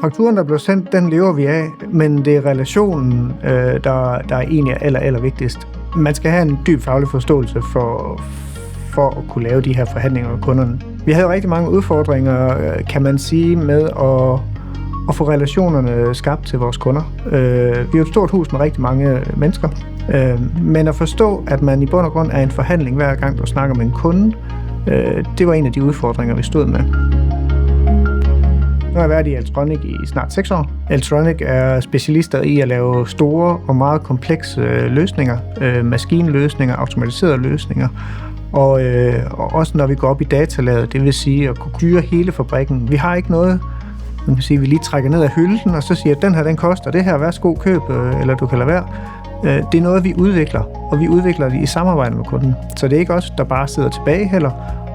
Fakturen, der blev sendt, den lever vi af, men det er relationen, der er egentlig aller vigtigst. Man skal have en dyb faglig forståelse for at kunne lave de her forhandlinger med kunderne. Vi havde rigtig mange udfordringer, kan man sige, med at få relationerne skabt til vores kunder. Vi er et stort hus med rigtig mange mennesker, men at forstå, at man i bund og grund er en forhandling hver gang, du snakker med en kunde, det var en af de udfordringer, vi stod med. Nu har jeg været i Altronic i snart 6 år. Altronic er specialister i at lave store og meget komplekse løsninger, maskinløsninger, automatiserede løsninger, og også når vi går op i datalaget, det vil sige at kunne styre hele fabrikken. Vi har ikke noget, man kan sige, vi lige trækker ned af hylden, og så siger, at den her, den koster det her, værsgo, køb, eller du kan lade være. Det er noget, vi udvikler, og vi udvikler det i samarbejde med kunden. Så det er ikke os, der bare sidder tilbage heller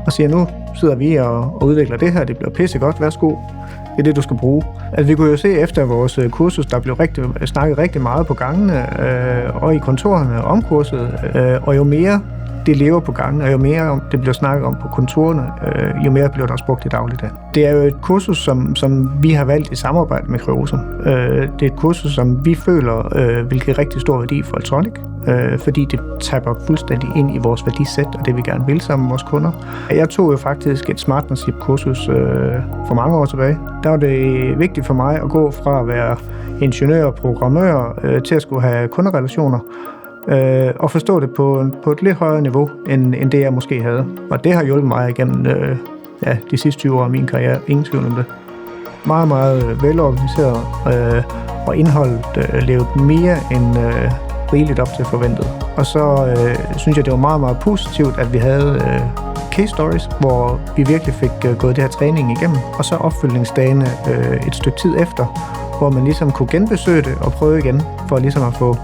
og siger, nu sidder vi og udvikler det her, det bliver pissegodt, værsgo. Det er det, du skal bruge. Altså, vi kunne jo se efter vores kursus, der blev snakket rigtig meget på gangene og i kontorerne om kurset, og jo mere det lever på gangen, og jo mere det bliver snakket om på kontorerne, jo mere bliver det også brugt i dagligdagen. Det er jo et kursus, som vi har valgt i samarbejde med Creosa. Det er et kursus, som vi føler vil give rigtig stor værdi for Altronic, fordi det tapper fuldstændig ind i vores værdisæt, og det vi gerne vil sammen med vores kunder. Jeg tog jo faktisk et Smartnership-kursus for mange år tilbage. Der var det vigtigt for mig at gå fra at være ingeniør og programmør til at skulle have kunderelationer, og forstå det på et lidt højere niveau, end det jeg måske havde. Og det har hjulpet mig igennem de sidste 20 år af min karriere. Ingen tvivl om det. Meget, meget velorganiseret, og indholdet levet mere end rigeligt op til forventet. Og så synes jeg, det var meget, meget positivt, at vi havde case stories, hvor vi virkelig fik gået det her træning igennem. Og så opfølgningsdagene et stykke tid efter, hvor man ligesom kunne genbesøge det og prøve igen, for ligesom at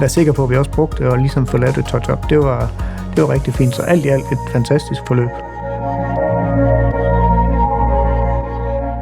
være sikker på, at vi også brugte det, og ligesom få lavet et touch-up. Det var rigtig fint, så alt i alt et fantastisk forløb.